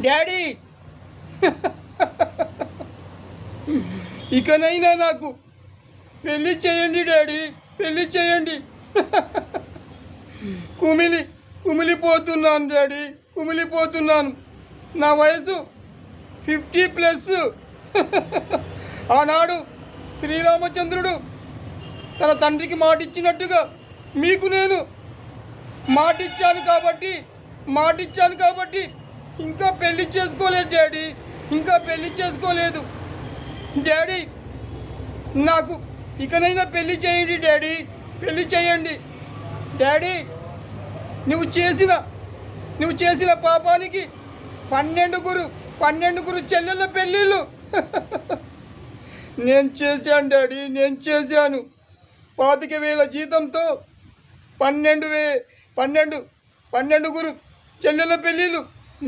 Daddy ఇకనైనా నాకు పెళ్ళి చేయండి డాడీ, పెళ్ళి చేయండి. కుమిలిపోతున్నాను డాడీ, కుమిలిపోతున్నాను. నా వయసు 50+. ఆనాడు శ్రీరామచంద్రుడు తన తండ్రికి మాటిచ్చినట్టుగా మీకు నేను మాటిచ్చాను కాబట్టి ఇంకా పెళ్లి చేసుకోలేదు డాడీ, ఇంకా పెళ్లి చేసుకోలేదు డాడీ. నాకు ఇకనైనా పెళ్లి చేయండి డాడీ, పెళ్లి చేయండి డాడీ. నువ్వు చేసిన పాపానికి 12 చెల్లెళ్ళ పెళ్ళిళ్ళు నేను చేశాను డాడీ, నేను చేశాను. 25,000 జీతంతో 12 చెల్లెళ్ళ పెళ్ళిళ్ళు